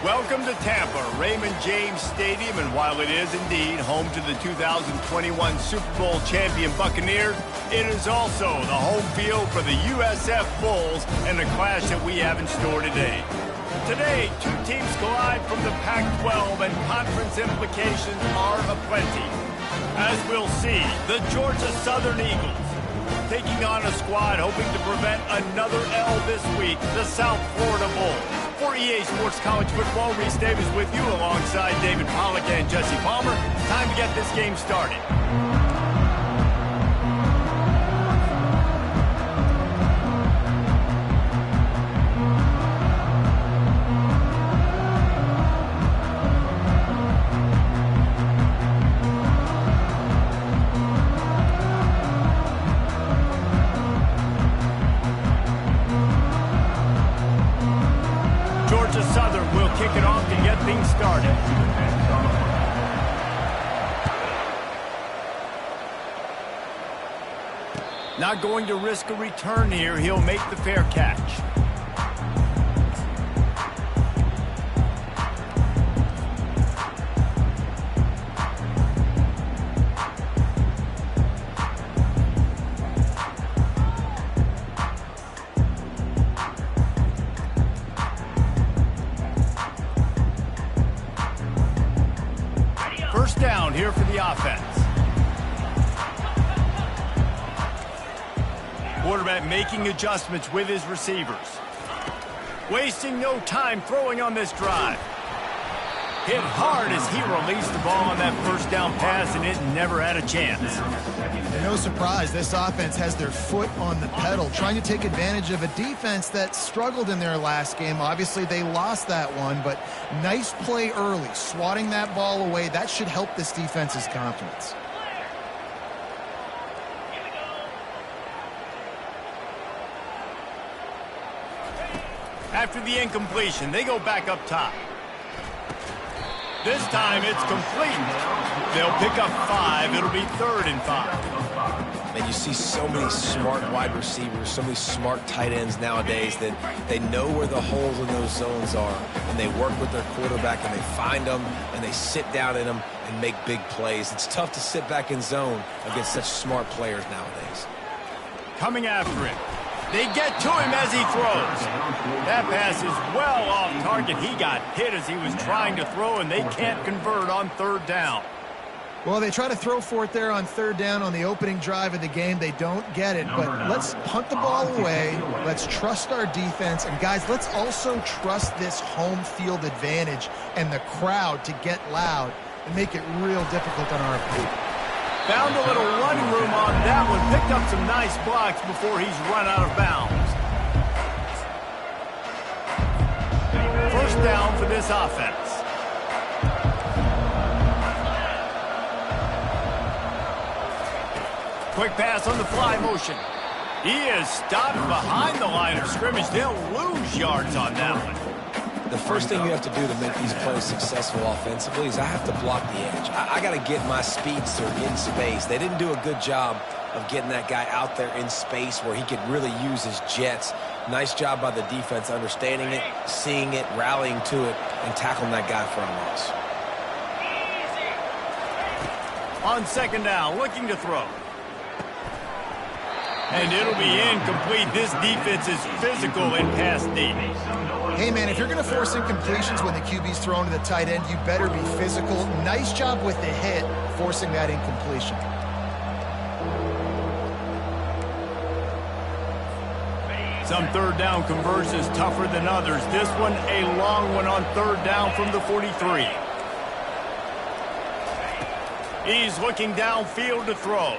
Welcome to Tampa, Raymond James Stadium, and while it is indeed home to the 2021 Super Bowl champion Buccaneers, it is also the home field for the USF Bulls and the clash that we have in store today. Today, two teams collide from the Pac-12, and conference implications are aplenty. As we'll see, the Georgia Southern Eagles taking on a squad hoping to prevent another L this week, the South Florida Bulls. For EA Sports College Football, Reese Davis with you alongside David Pollack and Jesse Palmer. Time to get this game started. Georgia Southern will kick it off to get things started. Not going to risk a return here. He'll make the fair catch. First down here for the offense. Quarterback making adjustments with his receivers. Wasting no time throwing on this drive. Hit hard as he released the ball on that first down pass, and it never had a chance. No surprise, this offense has their foot on the pedal, trying to take advantage of a defense that struggled in their last game. Obviously, they lost that one, but nice play early, swatting that ball away. That should help this defense's confidence. After the incompletion, they go back up top. This time it's complete. They'll pick up 5. It'll be 3rd and 5. And you see so many smart wide receivers, so many smart tight ends nowadays that they know where the holes in those zones are, and they work with their quarterback, and they find them, and they sit down in them and make big plays. It's tough to sit back in zone against such smart players nowadays. Coming after him. They get to him as he throws. That pass is well off target. He got hit as he was trying to throw, and they can't convert on 3rd down. Well, they try to throw for it there on 3rd down on the opening drive of the game. They don't get it, but let's punt the ball away. Let's trust our defense. And, guys, let's also trust this home field advantage and the crowd to get loud and make it real difficult on our opponent. Found a little running room on that one. Picked up some nice blocks before he's run out of bounds. First down for this offense. Quick pass on the fly motion. He is stopped behind the line of scrimmage. They'll lose yards on that one. The first thing you have to do to make these plays successful offensively is I have to block the edge. I got to get my speedster in space. They didn't do a good job of getting that guy out there in space where he could really use his jets. Nice job by the defense understanding it, seeing it, rallying to it, and tackling that guy for a loss. On 2nd down, looking to throw. And it'll be incomplete. This defense is physical in pass D. Hey, man, if you're going to force incompletions when the QB's thrown to the tight end, you better be physical. Nice job with the hit, forcing that incompletion. Some 3rd down conversions tougher than others. This one, a long one on 3rd down from the 43. He's looking downfield to throw.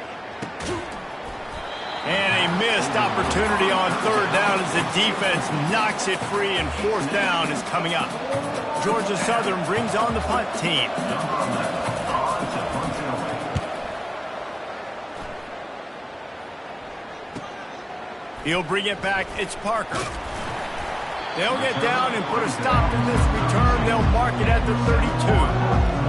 And a missed opportunity on 3rd down as the defense knocks it free, and 4th down is coming up. Georgia Southern brings on the punt team. He'll bring it back. It's Parker. They'll get down and put a stop to this return. They'll mark it at the 32.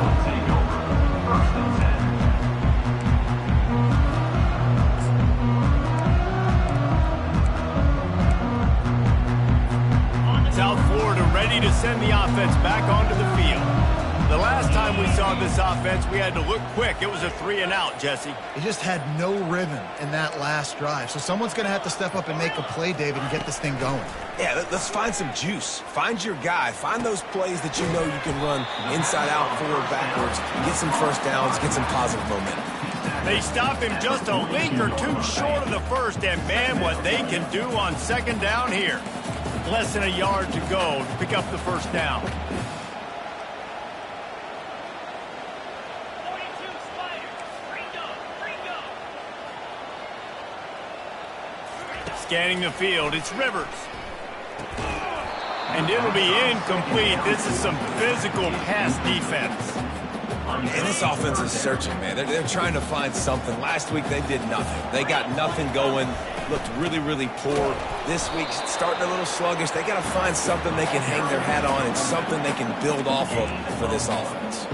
South Florida ready to send the offense back onto the field. The last time we saw this offense, we had to look quick. It was a 3-and-out, Jesse. He just had no rhythm in that last drive. So someone's going to have to step up and make a play, David, and get this thing going. Yeah, let's find some juice. Find your guy. Find those plays that you know you can run inside out, forward, backwards, get some first downs, get some positive momentum. They stop him just a link or two short of the first, and man, what they can do on second down here. Less than a yard to go to pick up the first down. Scanning the field, it's Rivers. And it'll be incomplete. This is some physical pass defense. And this offense is searching, man. They're trying to find something. Last week, they did nothing. They got nothing going. Looked really, really poor. This week, starting a little sluggish. They got to find something they can hang their hat on and something they can build off of for this offense.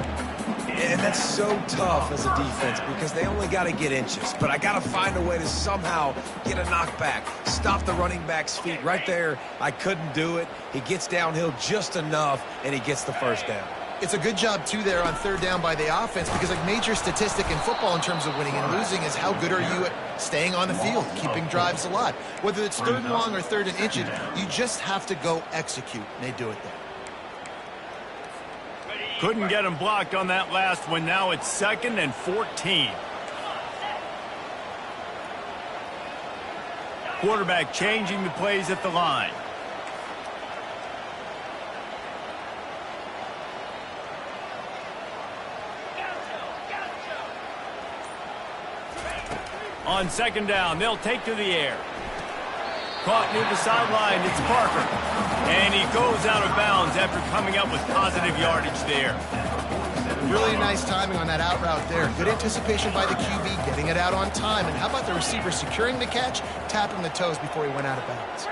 And that's so tough as a defense because they only got to get inches. But I got to find a way to somehow get a knockback, stop the running back's feet. Right there, I couldn't do it. He gets downhill just enough, and he gets the first down. It's a good job, too, there on third down by the offense because a major statistic in football in terms of winning and losing is how good are you at staying on the field, keeping drives alive. Whether it's third and long or third and inches, you just have to go execute, and they do it there. Couldn't get him blocked on that last one. Now it's 2nd and 14. Quarterback changing the plays at the line. On second down, they'll take to the air. Caught near the sideline, it's Parker. And he goes out of bounds after coming up with positive yardage there. Really nice timing on that out route there. Good anticipation by the QB, getting it out on time. And how about the receiver securing the catch, tapping the toes before he went out of bounds.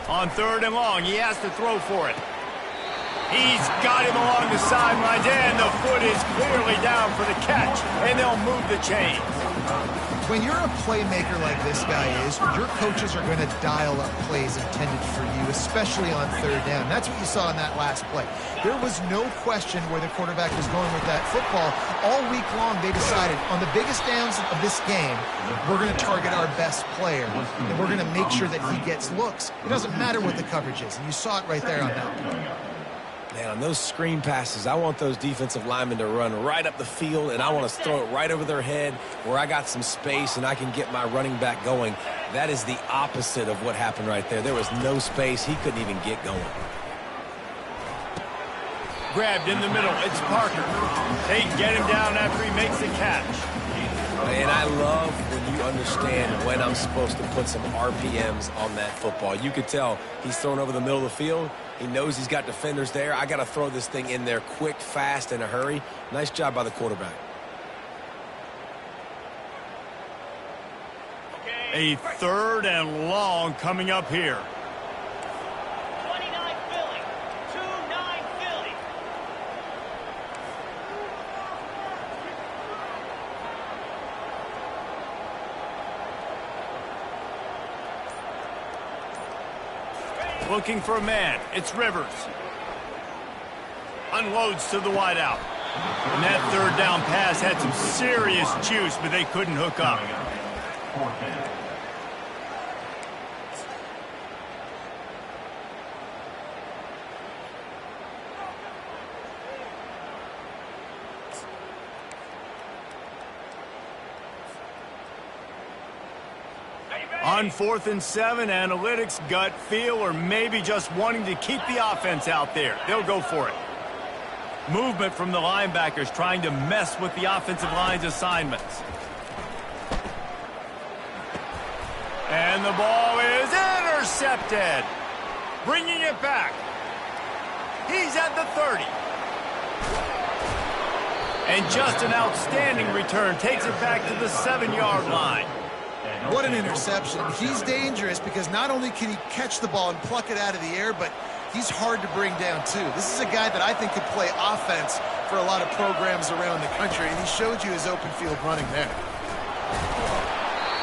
On third and long, he has to throw for it. He's got him along the sidelines, and the foot is clearly down for the catch, and they'll move the chains. When you're a playmaker like this guy is, your coaches are going to dial up plays intended for you, especially on third down. That's what you saw in that last play. There was no question where the quarterback was going with that football. All week long, they decided on the biggest downs of this game, we're going to target our best player, and we're going to make sure that he gets looks. It doesn't matter what the coverage is, and you saw it right there on that play. Man, on those screen passes, I want those defensive linemen to run right up the field, and I want to throw it right over their head where I got some space and I can get my running back going. That is the opposite of what happened right there. There was no space. He couldn't even get going. Grabbed in the middle. It's Parker. They get him down after he makes the catch. And I love when you understand when I'm supposed to put some RPMs on that football. You could tell he's thrown over the middle of the field. He knows he's got defenders there. I got to throw this thing in there quick, fast, in a hurry. Nice job by the quarterback. A third and long coming up here. 29 Philly. 2-9 Philly. Looking for a man. It's Rivers. Unloads to the wideout. And that third down pass had some serious juice, but they couldn't hook up. On 4th and 7, analytics, gut feel, or maybe just wanting to keep the offense out there. They'll go for it. Movement from the linebackers trying to mess with the offensive line's assignments. And the ball is intercepted. Bringing it back. He's at the 30. And just an outstanding return. Takes it back to the 7-yard line. What an interception. He's dangerous because not only can he catch the ball and pluck it out of the air, but he's hard to bring down, too. This is a guy that I think could play offense for a lot of programs around the country, and he showed you his open field running there.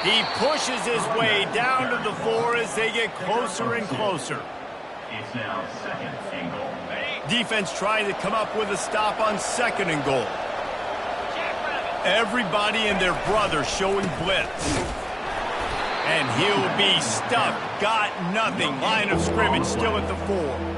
He pushes his way down to the 4 as they get closer and closer. It's now 2nd and goal. Defense trying to come up with a stop on 2nd and goal. Everybody and their brother showing blitz. And he'll be stuck. Got nothing. Line of scrimmage still at the 4.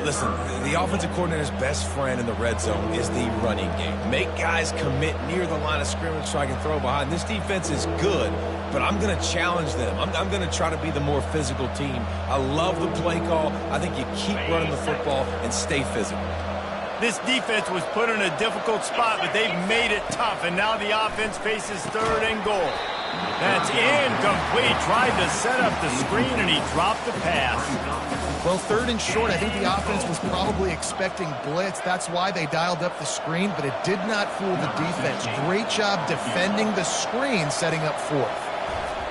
Listen, the offensive coordinator's best friend in the red zone is the running game. Make guys commit near the line of scrimmage so I can throw behind. This defense is good, but I'm going to challenge them. I'm going to try to be the more physical team. I love the play call. I think you keep running the football and stay physical. This defense was put in a difficult spot, but they've made it tough, and now the offense faces 3rd and goal. That's incomplete. Tried to set up the screen, and he dropped the pass. Well, 3rd and short, I think the offense was probably expecting blitz. That's why they dialed up the screen, but it did not fool the defense. Great job defending the screen, setting up 4th.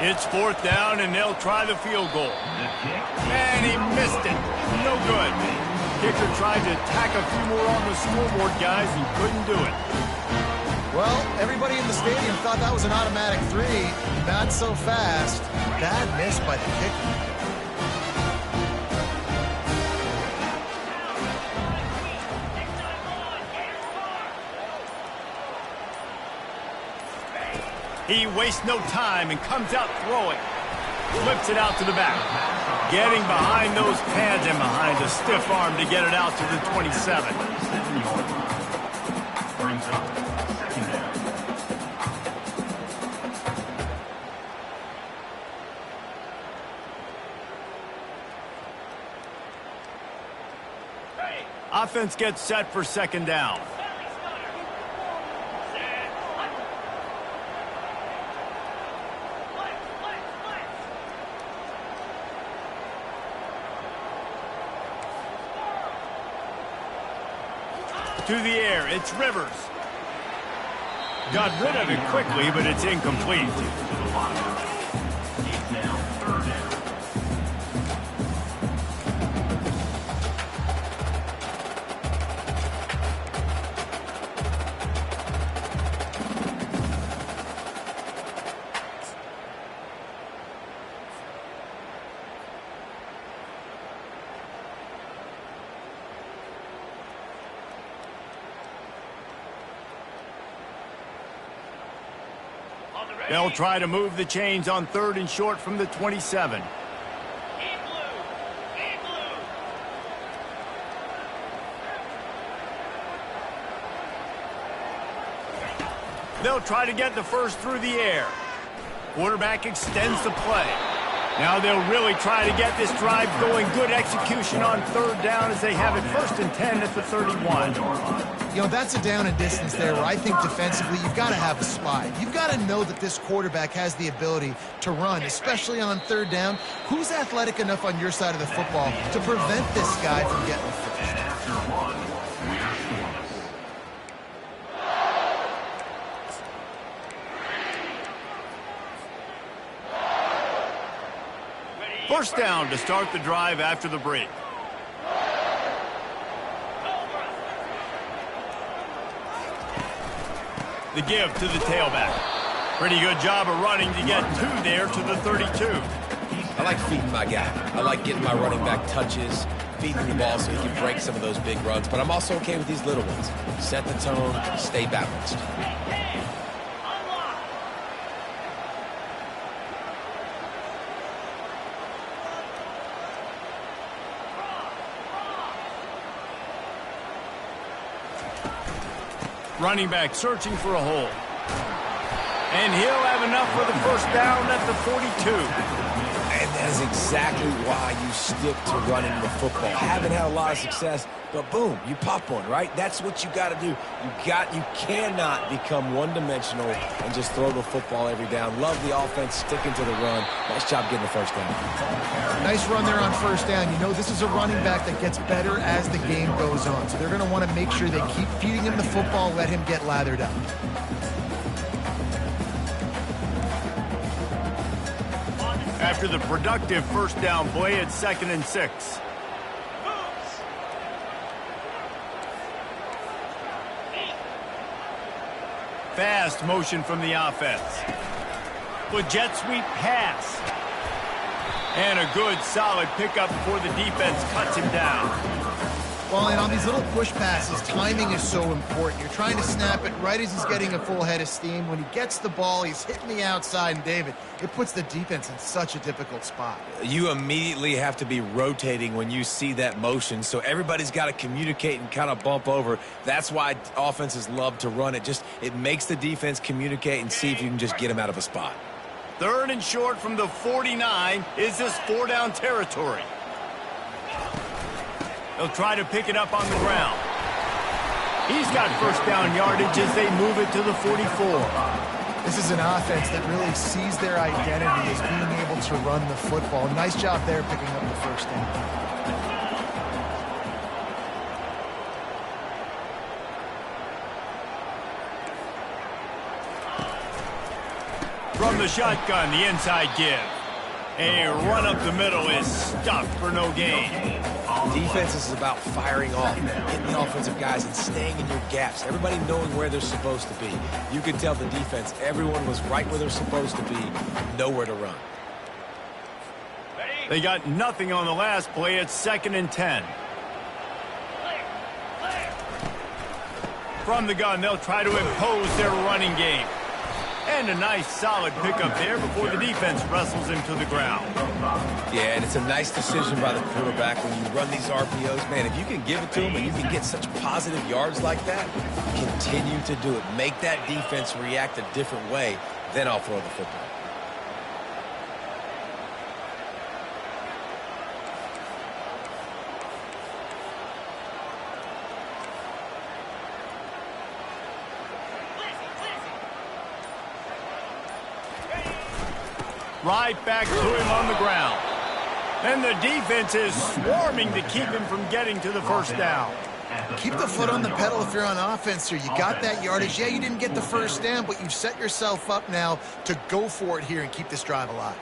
It's 4th down, and they'll try the field goal. And he missed it. No good. Kicker tried to tack a few more on the scoreboard, guys, and couldn't do it. Well, everybody in the stadium thought that was an automatic 3. Not so fast. Bad miss by the kicker. He wastes no time and comes out throwing. Flips it out to the back. Getting behind those pads and behind a stiff arm to get it out to the 27. Brings up 2nd down. Offense gets set for 2nd down. To the air, it's Rivers. Got rid of it quickly, but it's incomplete. It's now 3rd down. They'll try to move the chains on 3rd and short from the 27. They'll try to get the first through the air. Quarterback extends the play. Now they'll really try to get this drive going. Good execution on 3rd down as they have it 1st and 10 at the 31. You know, that's a down and distance there where I think defensively you've got to have a spy. You've got to know that this quarterback has the ability to run, especially on 3rd down. Who's athletic enough on your side of the football to prevent this guy from getting the first? And after 1, we're scoreless. First down to start the drive after the break. The give to the tailback. Pretty good job of running to get 2 there to the 32. I like feeding my guy. I like getting my running back touches, feeding the ball so he can break some of those big runs. But I'm also okay with these little ones. Set the tone, stay balanced. Running back searching for a hole. And he'll have enough for the first down at the 42. And that is exactly why you stick to running the football. Haven't had a lot of success, but boom, you pop one, right? That's what you got to do. You cannot become one-dimensional and just throw the football every down. Love the offense, sticking to the run. Nice job getting the first down. Nice run there on first down. You know, this is a running back that gets better as the game goes on. So they're going to want to make sure they keep feeding him the football, let him get lathered up. After the productive first down play, it's 2nd and 6. Fast motion from the offense. With jet sweep pass. And a good, solid pickup before the defense cuts him down. Well, and on these little push passes, timing is so important. You're trying to snap it right as he's getting a full head of steam. When he gets the ball, he's hitting the outside, and David, it puts the defense in such a difficult spot. You immediately have to be rotating when you see that motion, so everybody's got to communicate and kind of bump over. That's why offenses love to run it. It makes the defense communicate and see if you can just get them out of a spot. 3rd and short from the 49. Is this 4-down territory? They'll try to pick it up on the ground. He's got first down yardage as they move it to the 44. This is an offense that really sees their identity as being able to run the football. Nice job there picking up the first down. From the shotgun, the inside give. A run up the middle is stuffed for no gain. Defense is about firing off, hitting the offensive guys and staying in your gaps. Everybody knowing where they're supposed to be. You can tell the defense, everyone was right where they're supposed to be, nowhere to run. They got nothing on the last play. It's 2nd and 10. From the gun, they'll try to impose their running game. And a nice solid pickup there before the defense wrestles him to the ground. Yeah, and it's a nice decision by the quarterback when you run these RPOs. Man, if you can give it to him and you can get such positive yards like that, continue to do it. Make that defense react a different way, then I'll throw the football. Right back to him on the ground. And the defense is swarming to keep him from getting to the first down. Keep the foot on the pedal if you're on offense here. You got that yardage. Yeah, you didn't get the first down, but you've set yourself up now to go for it here and keep this drive alive.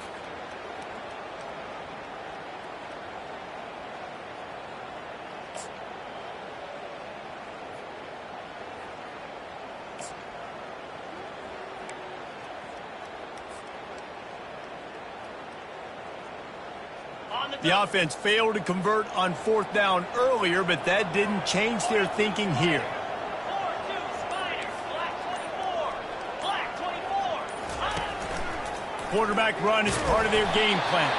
The offense failed to convert on 4th down earlier, but that didn't change their thinking here. 4-2 Spiders, black 24. Quarterback run is part of their game plan.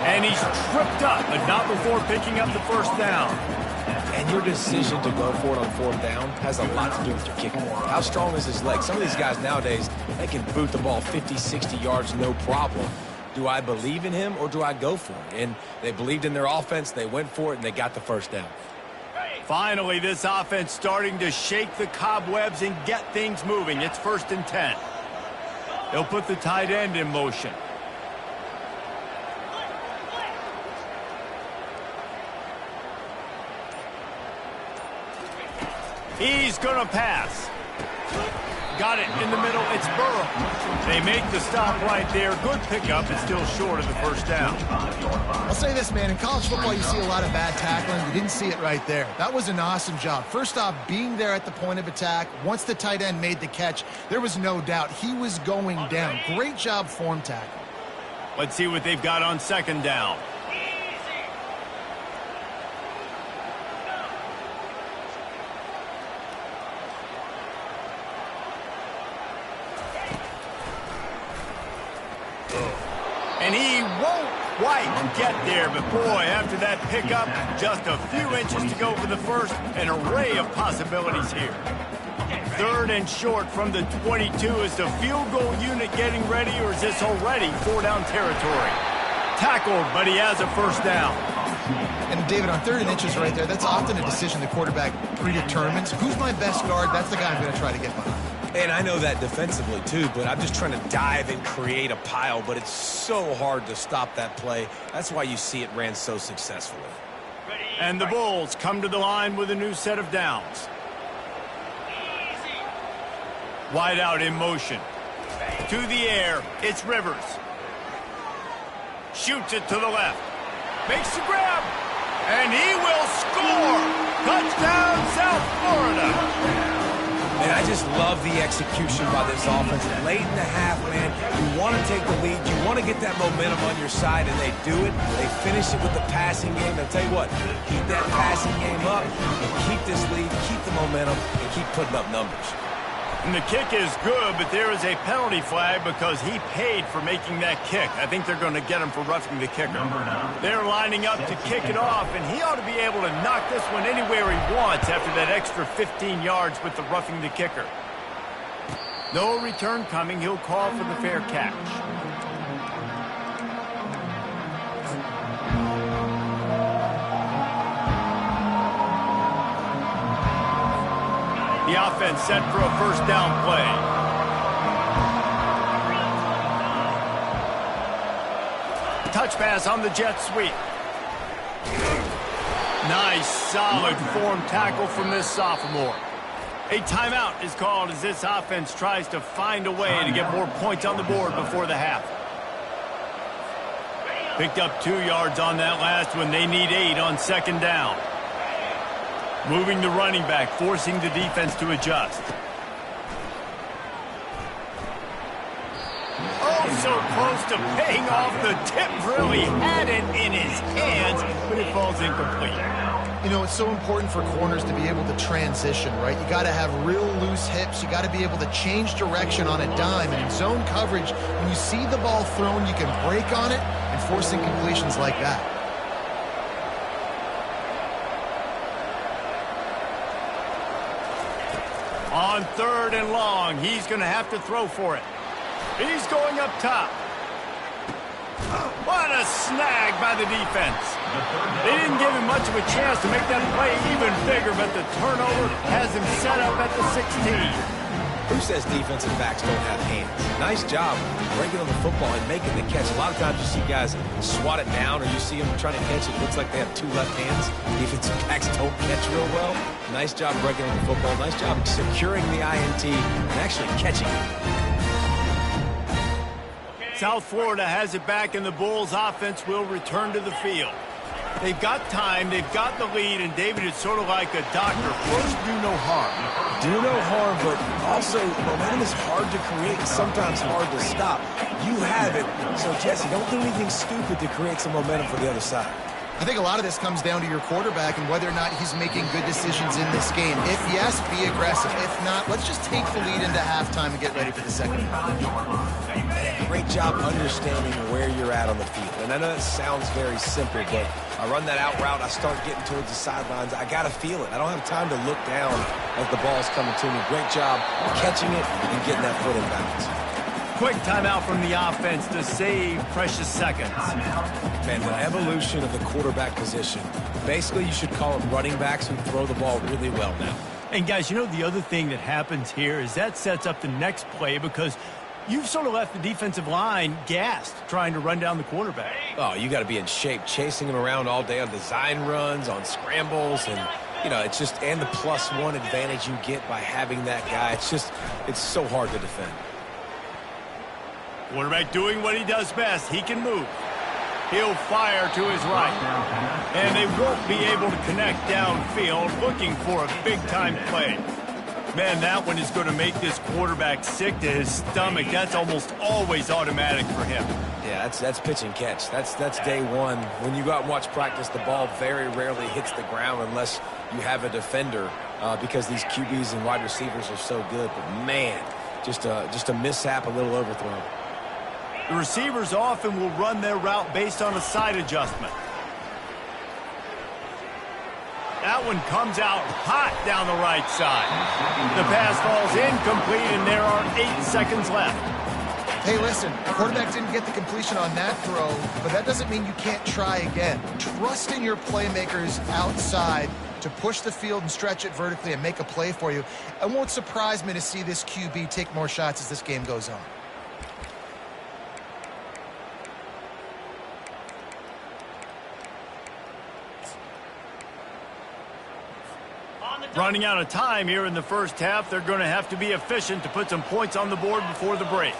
And he's tripped up, but not before picking up the first down. And your decision to go for it on 4th down has a lot to do with your kicking. How strong is his leg? Some of these guys nowadays, they can boot the ball 50, 60 yards, no problem. Do I believe in him or do I go for it? And they believed in their offense, they went for it, and they got the first down. Finally, this offense starting to shake the cobwebs and get things moving. It's 1st and 10. They'll put the tight end in motion. He's going to pass. Got it in the middle. It's Burrow. They make the stop right there. Good pickup. It's still short of the first down. I'll say this, man. In college football, you see a lot of bad tackling. You didn't see it right there. That was an awesome job. First off, being there at the point of attack. Once the tight end made the catch, there was no doubt he was going down. Great job form tackle. Let's see what they've got on 2nd down. And he won't quite get there, but boy, after that pickup, just a few inches to go for the first. An array of possibilities here. 3rd and short from the 22. Is the field goal unit getting ready, or is this already 4-down territory? Tackled, but he has a first down. And David, on 3rd and inches right there, that's often a decision the quarterback predetermines. Who's my best guard? That's the guy I'm going to try to get behind. And I know that defensively, too, but I'm just trying to dive and create a pile, but it's so hard to stop that play. That's why you see it ran so successfully. And the Bulls come to the line with a new set of downs. Wide out in motion. To the air, it's Rivers. Shoots it to the left. Makes the grab. And he will score. Touchdown, South Florida. And I just love the execution by this offense. Late in the half, man, you want to take the lead. You want to get that momentum on your side, and they do it. They finish it with the passing game. I'll tell you what, keep that passing game up, and keep this lead, keep the momentum, and keep putting up numbers. And the kick is good, but there is a penalty flag because he paid for making that kick. I think they're going to get him for roughing the kicker. They're lining up to kick it off, and he ought to be able to knock this one anywhere he wants after that extra 15 yards with the roughing the kicker. No return coming. He'll call for the fair catch. The offense set for a first down play. Touch pass on the jet sweep. Nice, solid form tackle from this sophomore. A timeout is called as this offense tries to find a way to get more points on the board before the half. Picked up 2 yards on that last one. They need 8 on second down. Moving the running back, forcing the defense to adjust. Oh, so close to paying off. The tip really had it in his hands, but it falls incomplete. You know, it's so important for corners to be able to transition, right? You got to have real loose hips. You got to be able to change direction on a dime. And in zone coverage, when you see the ball thrown, you can break on it and force incompletions like that. On 3rd and long, he's going to have to throw for it. He's going up top. What a snag by the defense. They didn't give him much of a chance to make that play even bigger, but the turnover has him set up at the 16. Who says defensive backs don't have hands? Nice job breaking on the football and making the catch. A lot of times you see guys swat it down or you see them trying to catch it. It looks like they have 2 left hands. Defensive backs don't catch real well. Nice job breaking on the football. Nice job securing the INT and actually catching it. South Florida has it back, and the Bulls offense will return to the field. They've got time, they've got the lead, and David is sort of like a doctor. First, do no harm. Do no harm, but also momentum is hard to create and sometimes hard to stop. You have it, so Jesse, don't do anything stupid to create some momentum for the other side. I think a lot of this comes down to your quarterback and whether or not he's making good decisions in this game. If yes, be aggressive. If not, let's just take the lead into halftime and get ready for the second half. Great job understanding where you're at on the field. And I know that sounds very simple, but I run that out route, I start getting towards the sidelines. I got to feel it. I don't have time to look down as the ball's coming to me. Great job catching it and getting that foot in bounds. Quick timeout from the offense to save precious seconds. Man, the evolution of the quarterback position. Basically, you should call them running backs who throw the ball really well now. And guys, you know the other thing that happens here is that sets up the next play because you've sort of left the defensive line gassed trying to run down the quarterback. Oh, you got to be in shape, chasing him around all day on design runs, on scrambles, and you know, it's just, and the +1 advantage you get by having that guy. It's so hard to defend. Quarterback doing what he does best. He can move. He'll fire to his right. And they won't be able to connect downfield, looking for a big-time play. Man, that one is going to make this quarterback sick to his stomach. That's almost always automatic for him. Yeah, that's pitch and catch. That's day one. When you go out and watch practice, the ball very rarely hits the ground unless you have a defender because these QBs and wide receivers are so good. But, man, just a mishap, a little overthrow. The receivers often will run their route based on a side adjustment. That one comes out hot down the right side. The pass falls incomplete, and there are 8 seconds left. Hey, listen, the quarterback didn't get the completion on that throw, but that doesn't mean you can't try again. Trust in your playmakers outside to push the field and stretch it vertically and make a play for you. It won't surprise me to see this QB take more shots as this game goes on. Running out of time here in the first half, they're going to have to be efficient to put some points on the board before the break.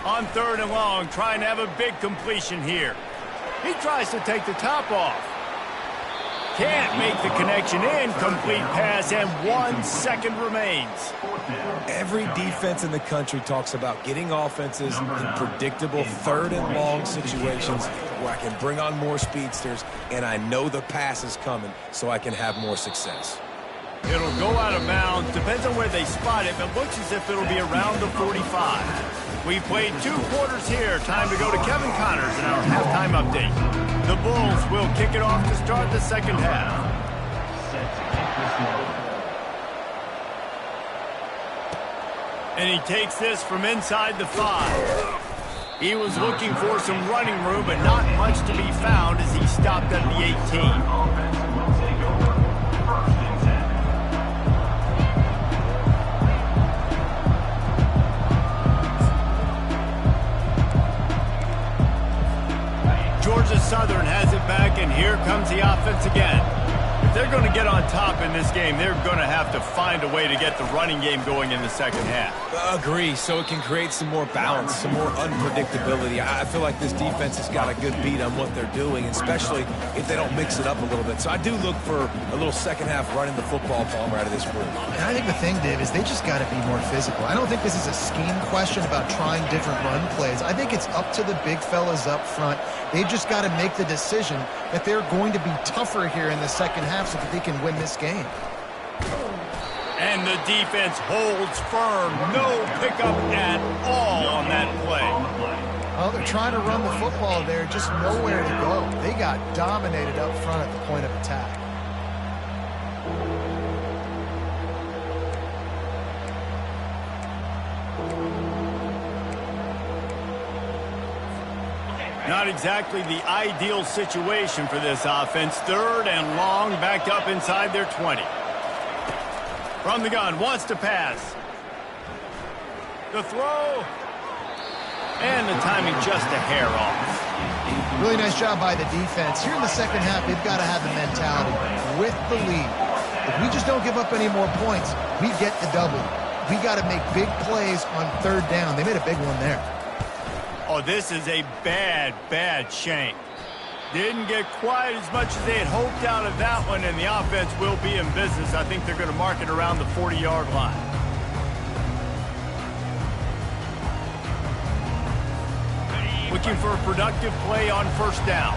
On 3rd and long, trying to have a big completion here. He tries to take the top off. Can't make the connection. Incomplete pass, and 1 second remains. Every defense in the country talks about getting offenses in predictable third and long situations where I can bring on more speedsters and I know the pass is coming so I can have more success. It'll go out of bounds. Depends on where they spot it, but looks as if it'll be around the 45. We've played 2 quarters here. Time to go to Kevin Connors in our halftime update. The Bulls will kick it off to start the second half. Set to kick this one. And he takes this from inside the 5. He was looking for some running room, but not much to be found as he stopped at the 18. Offense will take over. First and 10. Georgia Southern has it back, and here comes the offense again. If they're going to get on top in this game, they're going to have to find a way to get the running game going in the second half. Agree, so it can create some more balance, some more unpredictability. I feel like this defense has got a good beat on what they're doing, especially if they don't mix it up a little bit. So I do look for a little second half running the football Palmer out of this group. And I think the thing, Dave, is they just got to be more physical. I don't think this is a scheme question about trying different run plays. I think it's up to the big fellas up front. They've just got to make the decision that they're going to be tougher here in the second half so that they can win this game. And the defense holds firm. No pickup at all on that play. Well, they're trying to run the football there, just nowhere to go. They got dominated up front at the point of attack. Not exactly the ideal situation for this offense. Third and long, backed up inside their 20. From the gun, wants to pass. The throw. And the timing just a hair off. Really nice job by the defense. Here in the second half, they've got to have the mentality with the lead. If we just don't give up any more points, we get the double. We got to make big plays on third down. They made a big one there. Oh, this is a bad, bad shank. Didn't get quite as much as they had hoped out of that one, and the offense will be in business. I think they're going to mark it around the 40-yard line. Looking for a productive play on first down.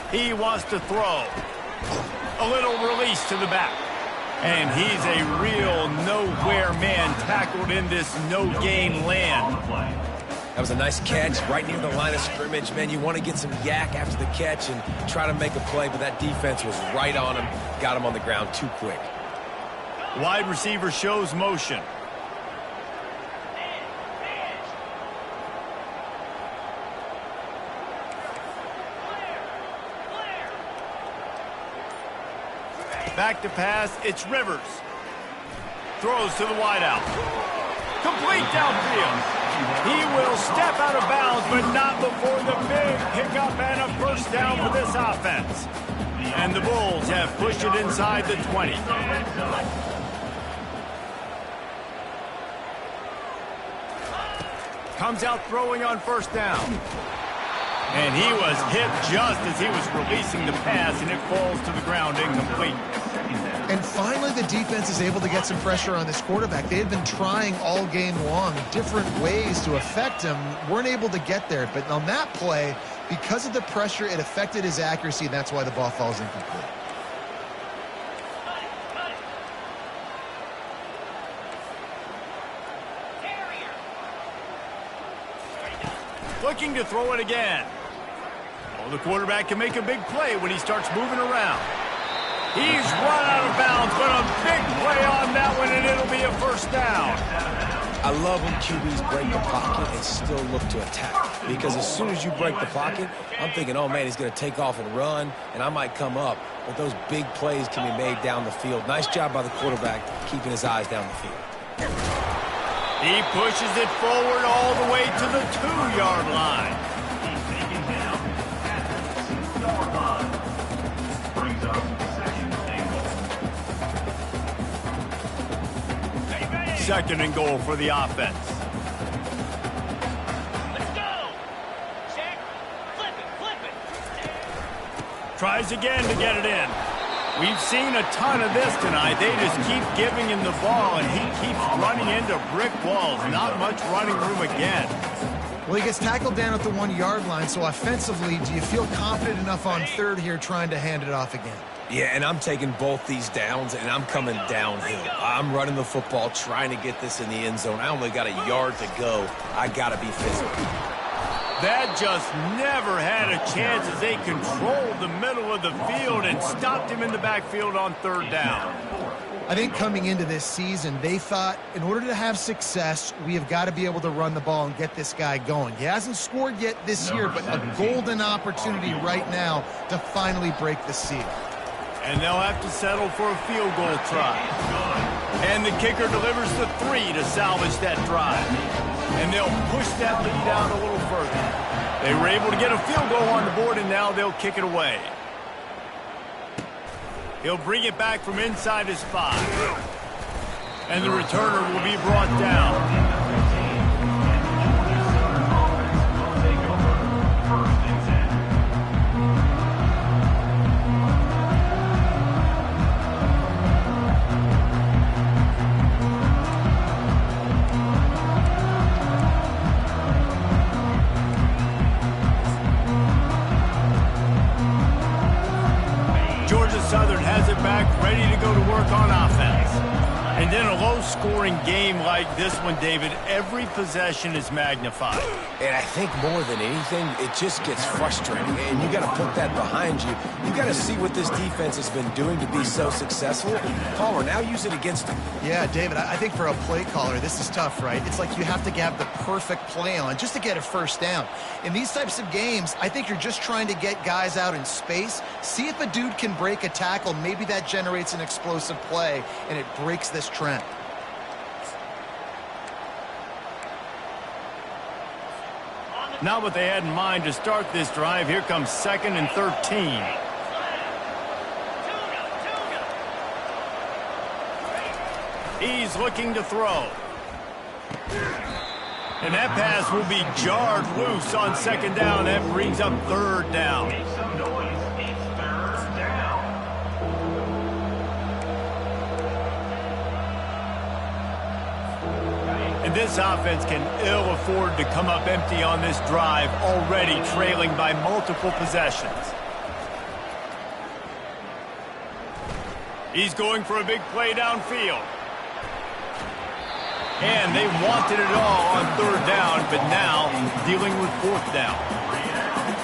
He wants to throw. A little release to the back. And he's a real nowhere man tackled in this no-gain land. That was a nice catch right near the line of scrimmage. Man, you want to get some yak after the catch and try to make a play, but that defense was right on him. Got him on the ground too quick. Wide receiver shows motion. Back to pass, it's Rivers. Throws to the wideout. Complete downfield. He will step out of bounds, but not before the big pickup and a first down for this offense. And the Bulls have pushed it inside the 20. Comes out throwing on first down. And he was hit just as he was releasing the pass, and it falls to the ground incomplete. And finally, the defense is able to get some pressure on this quarterback. They had been trying all game long different ways to affect him. Weren't able to get there. But on that play, because of the pressure, it affected his accuracy, and that's why the ball falls incomplete. Looking to throw it again. Oh, the quarterback can make a big play when he starts moving around. He's run out of bounds, but a big play on that one, and it'll be a first down. I love when QBs break the pocket and still look to attack. Because as soon as you break the pocket, I'm thinking, oh, man, he's going to take off and run, and I might come up. But those big plays can be made down the field. Nice job by the quarterback keeping his eyes down the field. He pushes it forward all the way to the 2-yard line. Brings up second and goal. Second and goal for the offense. Tries again to get it in. We've seen a ton of this tonight. They just keep giving him the ball, and he keeps running into brick walls. Not much running room again. Well, he gets tackled down at the 1-yard line, so offensively, do you feel confident enough on third here trying to hand it off again? Yeah, and I'm taking both these downs, and I'm coming downhill. I'm running the football, trying to get this in the end zone. I only got a yard to go. I got to be physical. That just never had a chance as they controlled the middle of the field and stopped him in the backfield on third down. I think coming into this season, they thought in order to have success, we have got to be able to run the ball and get this guy going. He hasn't scored yet this year, but a golden opportunity right now to finally break the seal. And they'll have to settle for a field goal try. And the kicker delivers the 3 to salvage that drive. And they'll push that lead out a little further. They were able to get a field goal on the board, and now they'll kick it away. He'll bring it back from inside his 5. And the returner will be brought down. Southern has it back, ready to go to work on offense. And in a low-scoring game like this one, David, every possession is magnified. And I think more than anything, it just gets frustrating. And you got to put that behind you. You got to see what this defense has been doing to be so successful. Palmer, now use it against them. Yeah, David, I think for a play caller, this is tough, right? It's like you have to have the perfect play on just to get a first down. In these types of games, I think you're just trying to get guys out in space, see if a dude can break a tackle. Maybe that generates an explosive play, and it breaks this trend. Not what they had in mind to start this drive. Here comes 2nd and 13. He's looking to throw. And that pass will be jarred loose on 2nd down. That brings up 3rd down. Make some noise. It's 3rd down. And this offense can ill afford to come up empty on this drive, already trailing by multiple possessions. He's going for a big play downfield. And they wanted it all on 3rd down, but now dealing with 4th down.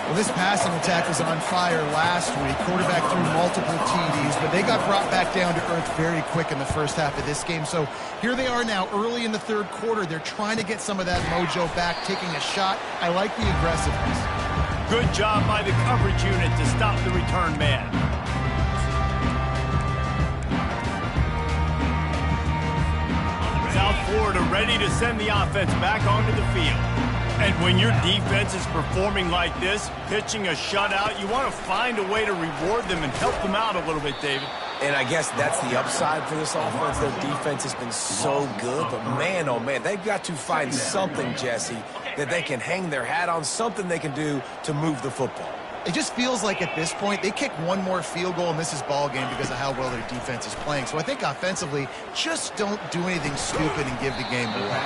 Well, this passing attack was on fire last week. Quarterback threw multiple TDs, but they got brought back down to earth very quick in the first half of this game. So here they are now early in the 3rd quarter. They're trying to get some of that mojo back, taking a shot. I like the aggressiveness. Good job by the coverage unit to stop the return man. South Florida ready to send the offense back onto the field. And when your defense is performing like this, pitching a shutout, you want to find a way to reward them and help them out a little bit, David. And I guess that's the upside for this offense. Their defense has been so good, but man, oh man, they've got to find something, Jesse, that they can hang their hat on, something they can do to move the football. It just feels like at this point, they kick one more field goal and this is ball game because of how well their defense is playing. So I think offensively, just don't do anything stupid and give the game away.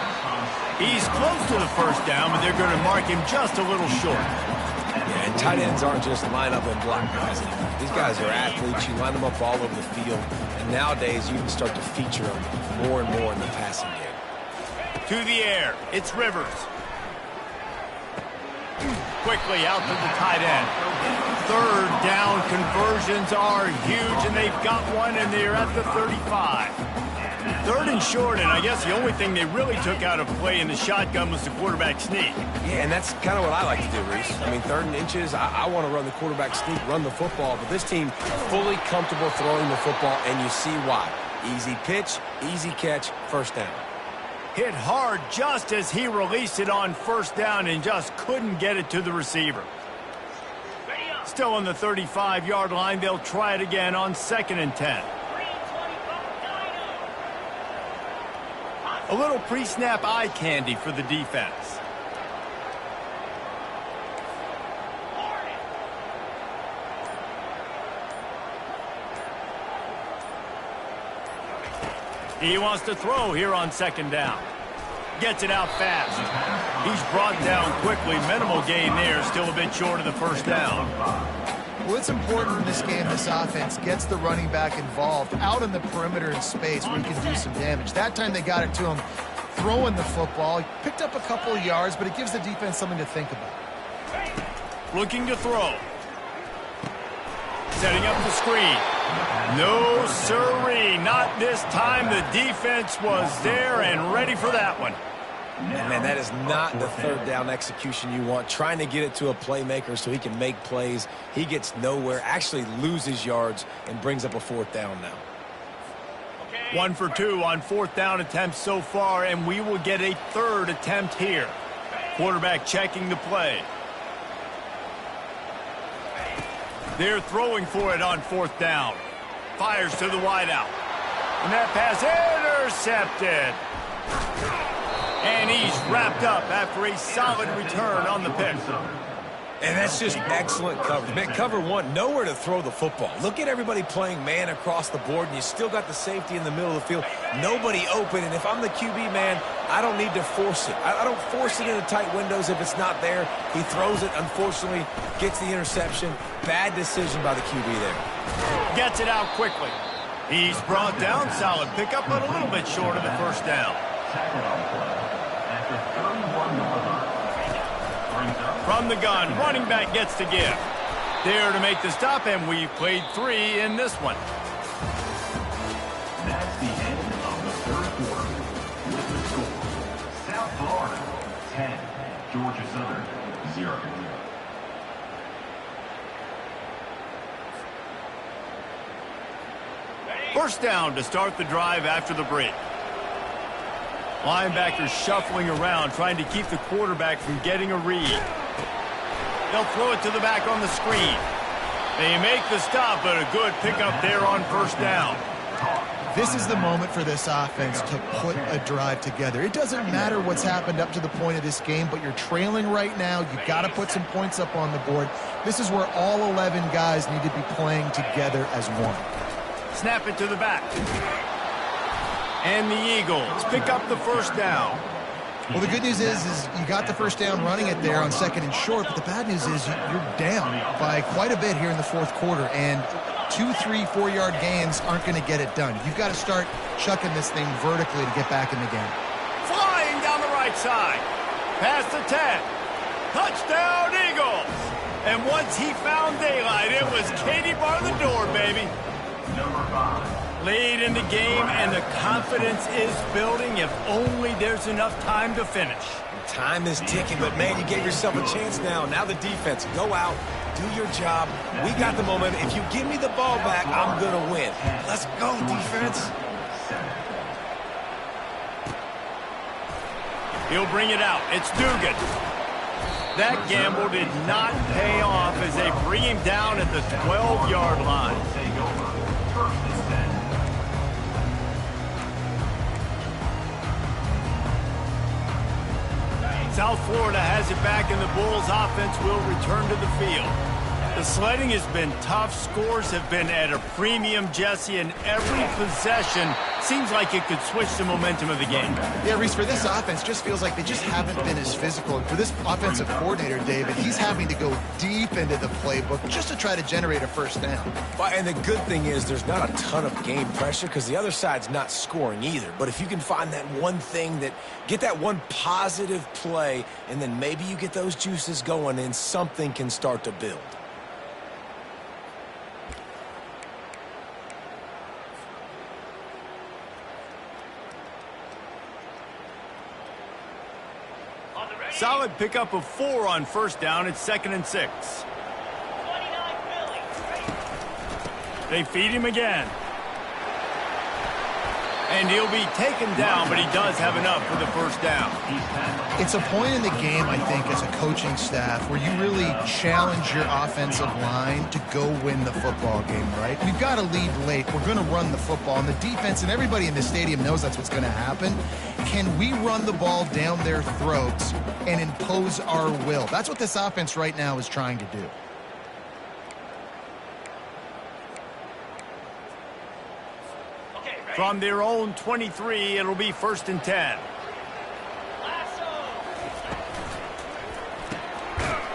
He's close to the 1st down, but they're going to mark him just a little short. Yeah, and tight ends aren't just line up and block guys anymore. These guys are athletes. You line them up all over the field. And nowadays, you can start to feature them more and more in the passing game. To the air, it's Rivers. Quickly out to the tight end. 3rd down conversions are huge, and they've got one, and they're at the 35. 3rd and short, and I guess the only thing they really took out of play in the shotgun was the quarterback sneak. Yeah, and that's kind of what I like to do, Reese. I mean, 3rd and inches, I want to run the quarterback sneak, run the football, but this team fully comfortable throwing the football, and you see why. Easy pitch, easy catch, 1st down. Hit hard just as he released it on 1st down and just couldn't get it to the receiver. Still on the 35-yard line, they'll try it again on 2nd and 10. A little pre-snap eye candy for the defense. He wants to throw here on second down. Gets it out fast. He's brought down quickly. Minimal gain there. Still a bit short of the first down. Well, it's important in this game, this offense gets the running back involved out in the perimeter in space where he can do some damage. That time they got it to him throwing the football. He picked up a couple of yards, but it gives the defense something to think about. Looking to throw. Setting up the screen. No sirree, not this time. The defense was there and ready for that one. And man, that is not the third down execution you want. Trying to get it to a playmaker so he can make plays. He gets nowhere, actually loses yards, and brings up a fourth down now. 1 for 2 on fourth down attempts so far, and we will get a third attempt here. Quarterback checking the play. They're throwing for it on fourth down. Fires to the wideout. And that pass intercepted. And he's wrapped up after a solid return on the pick. And that's just excellent coverage. Man, cover one, nowhere to throw the football. Look at everybody playing man across the board, and you still got the safety in the middle of the field. Nobody open, and if I'm the QB, man, I don't need to force it. I don't force it into tight windows if it's not there. He throws it, unfortunately, gets the interception. Bad decision by the QB there. Gets it out quickly. He's brought down. Solid pickup, but a little bit short of the first down. From the gun, running back gets to give. There to make the stop, and we've played 3 in this one. That's the end of the third quarter. With the score, South Florida 10, Georgia Southern 0. First down to start the drive after the break. Linebackers shuffling around, trying to keep the quarterback from getting a read. They'll throw it to the back on the screen. They make the stop, but a good pickup there on first down. This is the moment for this offense to put a drive together. It doesn't matter what's happened up to the point of this game, but you're trailing right now. You've got to put some points up on the board. This is where all 11 guys need to be playing together as one. Snap it to the back. And the Eagles pick up the first down. Well, the good news is you got the first down running it there on second and short, but the bad news is you're down by quite a bit here in the fourth quarter, and 2, 3, 4-yard gains aren't going to get it done. You've got to start chucking this thing vertically to get back in the game. Flying down the right side. Past the 10. Touchdown, Eagles. And once he found daylight, it was Katie bar the door, baby. Number 5. Lead in the game, and the confidence is building if only there's enough time to finish. Time is ticking, but man, you gave yourself a chance now. Now the defense, go out, do your job. We got the momentum. If you give me the ball back, I'm going to win. Let's go, defense. He'll bring it out. It's Dugan. That gamble did not pay off as they bring him down at the 12-yard line. Take over. First and 10. South Florida has it back, and the Bulls offense will return to the field. The sledding has been tough. Scores have been at a premium, Jesse, and every possession seems like it could switch the momentum of the game. Yeah, Reese, for this offense, just feels like they just haven't been as physical. And for this offensive coordinator, David, he's having to go deep into the playbook just to try to generate a first down. And the good thing is there's not a ton of game pressure because the other side's not scoring either. But if you can find that one thing, get that one positive play, and then maybe you get those juices going and something can start to build. Solid pickup of 4 on first down. It's 2nd and 6. 29 Philly. They feed him again. And he'll be taken down, but he does have enough for the first down. It's a point in the game, I think, as a coaching staff where you really challenge your offensive line to go win the football game, right? We've got to lead late. We're going to run the football, and the defense and everybody in the stadium knows that's what's going to happen. Can we run the ball down their throats and impose our will? That's what this offense right now is trying to do. From their own 23, it'll be 1st and 10.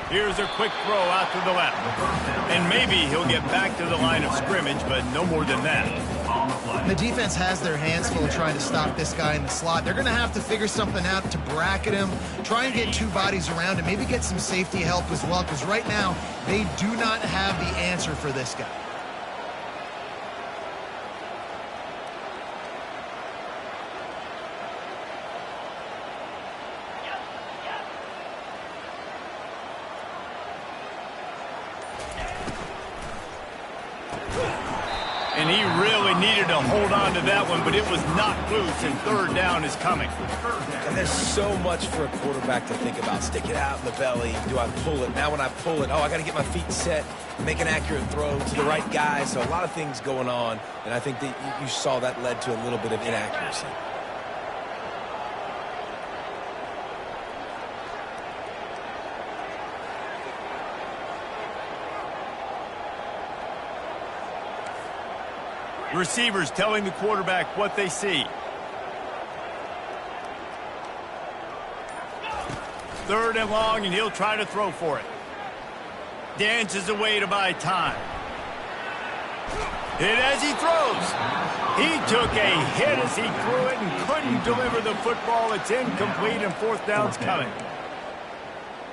Here's a quick throw out to the left. And maybe he'll get back to the line of scrimmage, but no more than that. The defense has their hands full trying to stop this guy in the slot. They're going to have to figure something out to bracket him, try and get two bodies around him, maybe get some safety help as well, because right now they do not have the answer for this guy. And he really needed to hold on to that one, but it was knocked loose, and 3rd down is coming. And there's so much for a quarterback to think about. Stick it out in the belly. Do I pull it? Now when I pull it, I got to get my feet set, make an accurate throw to the right guy. So a lot of things going on, and I think that you saw that led to a little bit of inaccuracy. Receivers telling the quarterback what they see. 3rd and long, and he'll try to throw for it. Dances away to buy time. Hit as he throws. He took a hit as he threw it and couldn't deliver the football. It's incomplete, and 4th down's coming.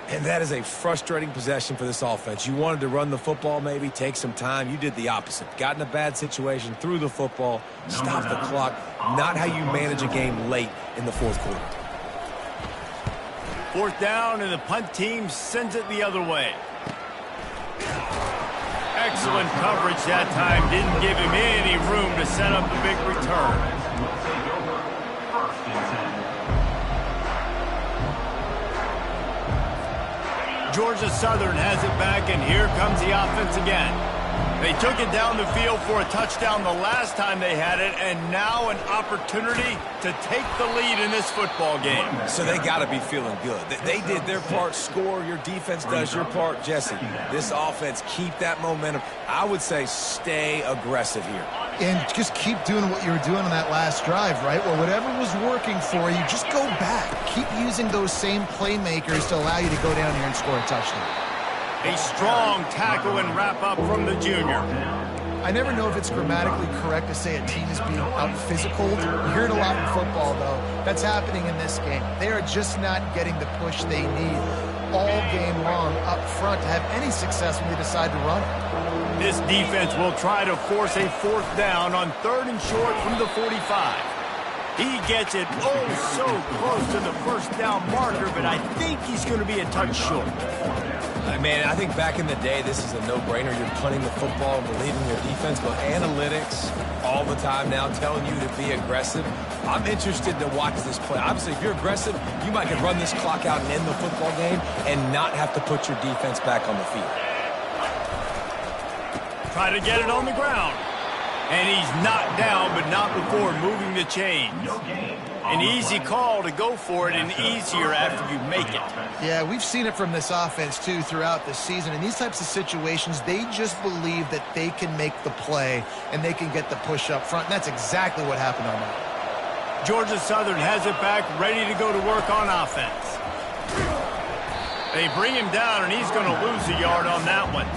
And that is a frustrating possession for this offense. You wanted to run the football, maybe take some time. You did the opposite. Got in a bad situation, threw the football, stopped the clock. Not how you manage a game late in the 4th quarter. 4th down, and the punt team sends it the other way. Excellent coverage that time. Didn't give him any room to set up the big return. Will take over 1st and 10. Georgia Southern has it back, and here comes the offense again. They took it down the field for a touchdown the last time they had it, and now an opportunity to take the lead in this football game. So they got to be feeling good. They did their part, score. Your defense does your part. Jesse, this offense, keep that momentum. I would say stay aggressive here. And just keep doing what you were doing on that last drive, right? Well, whatever was working for you, just go back. Keep using those same playmakers to allow you to go down here and score a touchdown. A strong tackle and wrap-up from the junior. I never know if it's grammatically correct to say a team is being out-physical. You hear it a lot in football, though. That's happening in this game. They are just not getting the push they need all game long up front to have any success when they decide to run it. This defense will try to force a 4th down on 3rd and short from the 45. He gets it so close to the 1st down marker, but I think he's going to be a touch short. Man, I think back in the day, this is a no-brainer. You're punting the football and believing your defense, but analytics all the time now telling you to be aggressive. I'm interested to watch this play. Obviously, if you're aggressive, you might could run this clock out and end the football game and not have to put your defense back on the field. Try to get it on the ground. And he's knocked down, but not before moving the chains. An easy call to go for it, and easier after you make it. Yeah, we've seen it from this offense, too, throughout this season. In these types of situations, they just believe that they can make the play and they can get the push up front, and that's exactly what happened on that. Georgia Southern has it back, ready to go to work on offense. They bring him down, and he's going to lose a yard on that one.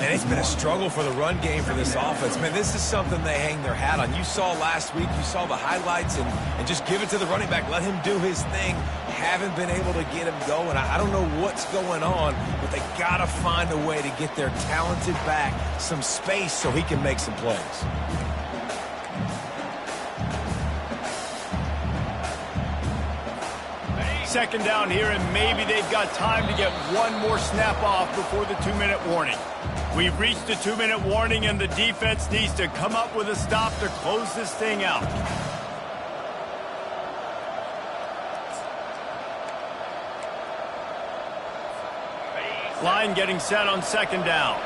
And it's been a struggle for the run game for this offense. Man, this is something they hang their hat on. You saw last week, you saw the highlights, and just give it to the running back. Let him do his thing. Haven't been able to get him going. I don't know what's going on, but they got to find a way to get their talented back some space so he can make some plays. Second down here, and maybe they've got time to get one more snap off before the 2-minute warning. We've reached the 2-minute warning, and the defense needs to come up with a stop to close this thing out. Line getting set on 2nd down.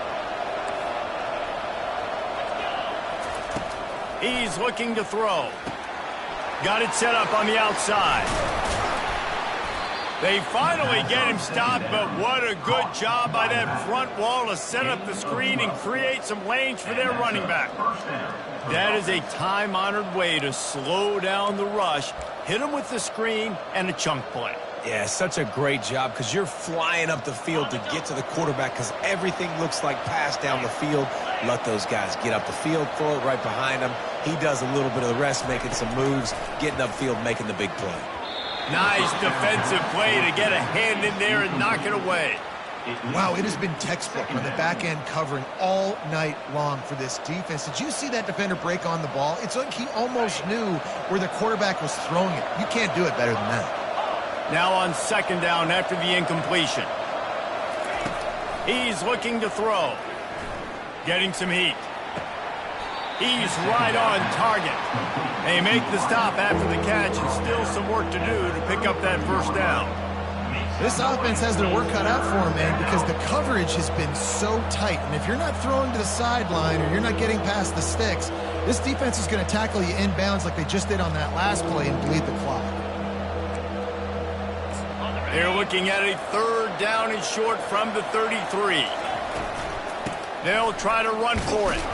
He's looking to throw. Got it set up on the outside. They finally get him stopped, but what a good job by that front wall to set up the screen and create some lanes for their running back. That is a time-honored way to slow down the rush, hit him with the screen, and a chunk play. Yeah, such a great job because you're flying up the field to get to the quarterback because everything looks like pass down the field. Let those guys get up the field, throw it right behind him. He does a little bit of the rest, making some moves, getting upfield, making the big play. Nice defensive play to get a hand in there and knock it away. Wow, it has been textbook on the back end covering all night long for this defense. Did you see that defender break on the ball? It's like he almost knew where the quarterback was throwing it. You can't do it better than that. Now on second down after the incompletion. He's looking to throw. Getting some heat. He's right on target. They make the stop after the catch and still some work to do to pick up that first down. This offense has their work cut out for them, man, because the coverage has been so tight. And if you're not throwing to the sideline or you're not getting past the sticks, this defense is going to tackle you inbounds like they just did on that last play and bleed the clock. They're looking at a third down and short from the 33. They'll try to run for it.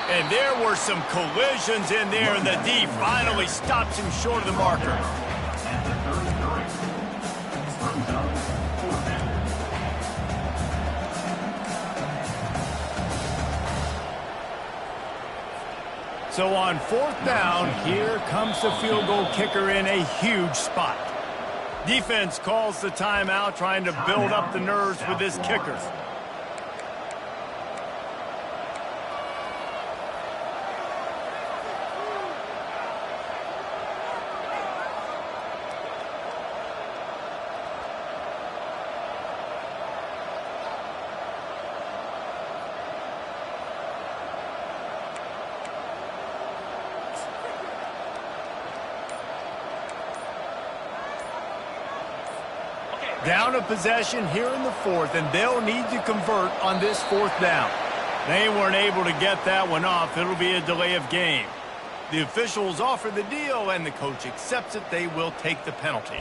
And there were some collisions in there, and the D finally stops him short of the marker. So on fourth down, here comes the field goal kicker in a huge spot. Defense calls the timeout, trying to build up the nerves with this kicker. Down a possession here in the fourth, and they'll need to convert on this fourth down. They weren't able to get that one off. It'll be a delay of game. The officials offer the deal, and the coach accepts it. They will take the penalty.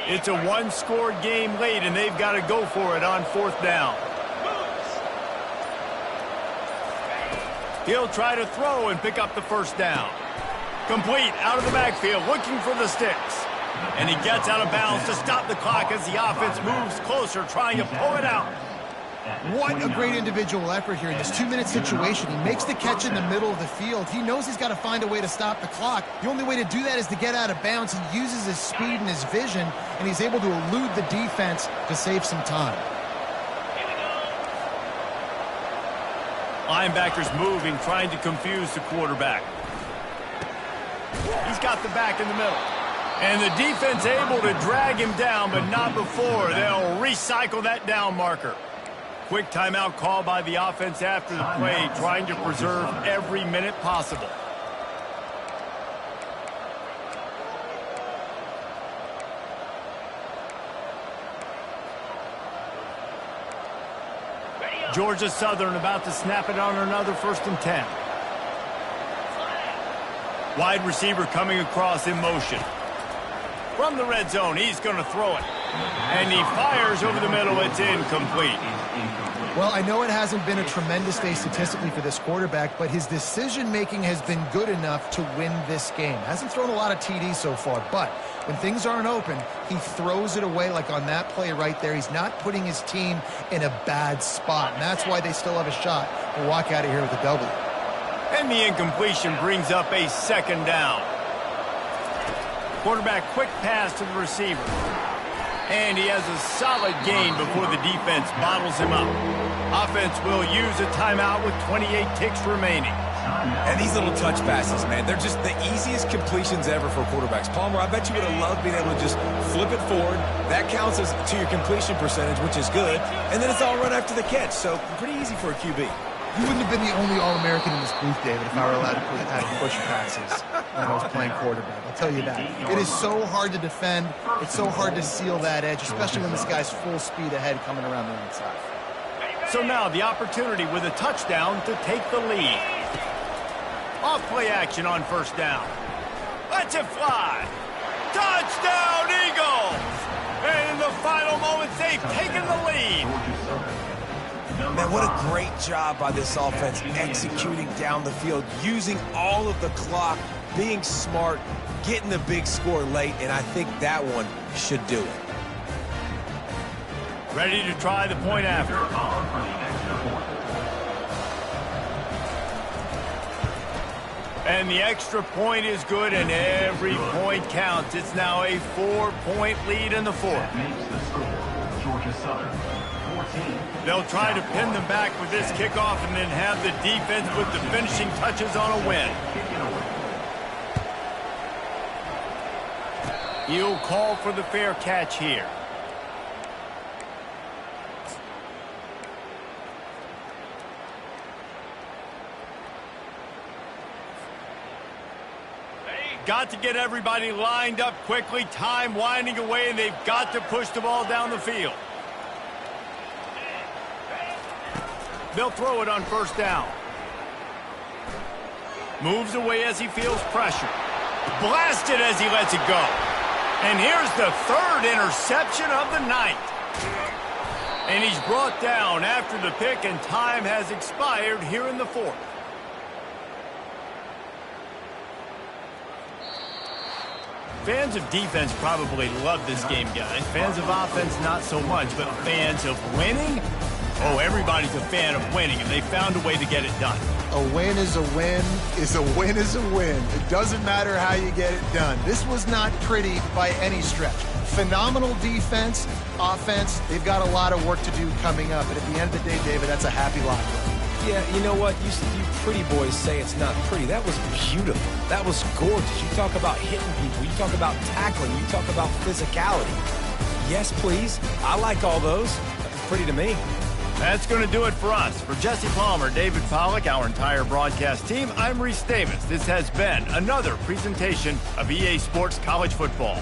It's a one-score game late, and they've got to go for it on fourth down. He'll try to throw and pick up the first down. Complete out of the backfield, looking for the sticks. And he gets out of bounds to stop the clock as the offense moves closer, trying to pull it out. What a great individual effort here in this 2-minute situation. He makes the catch in the middle of the field. He knows he's got to find a way to stop the clock. The only way to do that is to get out of bounds. He uses his speed and his vision, and he's able to elude the defense to save some time. Linebackers moving, trying to confuse the quarterback. He's got the back in the middle. And the defense able to drag him down, but not before. They'll recycle that down marker. Quick timeout call by the offense after the play, trying to preserve every minute possible. Georgia Southern about to snap it on another 1st and 10. Wide receiver coming across in motion. From the red zone, he's going to throw it. And he fires over the middle. It's incomplete. Well, I know it hasn't been a tremendous day statistically for this quarterback, but his decision-making has been good enough to win this game. Hasn't thrown a lot of TDs so far, but when things aren't open, he throws it away like on that play right there. He's not putting his team in a bad spot, and that's why they still have a shot to walk out of here with a W. And the incompletion brings up a second down. Quarterback quick pass to the receiver. And he has a solid gain before the defense bottles him up. Offense will use a timeout with 28 ticks remaining. And these little touch passes, man, they're just the easiest completions ever for quarterbacks. Palmer, I bet you would have loved being able to just flip it forward. That counts as to your completion percentage, which is good. And then it's all run after the catch, so pretty easy for a QB. You wouldn't have been the only All-American in this booth, David, if I were allowed to add push passes when I was playing quarterback. I'll tell you that. It is so hard to defend. It's so hard to seal that edge, especially when this guy's full speed ahead coming around the inside. So now the opportunity with a touchdown to take the lead. Off play action on first down. Lets it fly. Touchdown, Eagles! And in the final moments, they've taken the lead. Man, what a great job by this offense executing down the field, using all of the clock, being smart, getting the big score late, and I think that one should do it. Ready to try the point after. And the extra point is good, and every point counts. It's now a 4-point lead in the fourth. That makes the score Georgia Southern 14. They'll try to pin them back with this kickoff and then have the defense put the finishing touches on a win. He'll call for the fair catch here. Got to get everybody lined up quickly. Time winding away, and they've got to push the ball down the field. They'll throw it on first down. Moves away as he feels pressure. Blasted as he lets it go. And here's the third interception of the night. And he's brought down after the pick, and time has expired here in the fourth. Fans of defense probably love this game, guys. Fans of offense, not so much. But fans of winning? Oh, everybody's a fan of winning, and they found a way to get it done. A win is a win is a win is a win. It doesn't matter how you get it done. This was not pretty by any stretch. Phenomenal defense, offense. They've got a lot of work to do coming up. And at the end of the day, David, that's a happy lot. Yeah, you know what? You pretty boys say it's not pretty. That was beautiful. That was gorgeous. You talk about hitting people. You talk about tackling. You talk about physicality. Yes, please. I like all those. That's pretty to me. That's going to do it for us. For Jesse Palmer, David Pollack, our entire broadcast team, I'm Reese Davis. This has been another presentation of EA Sports College Football.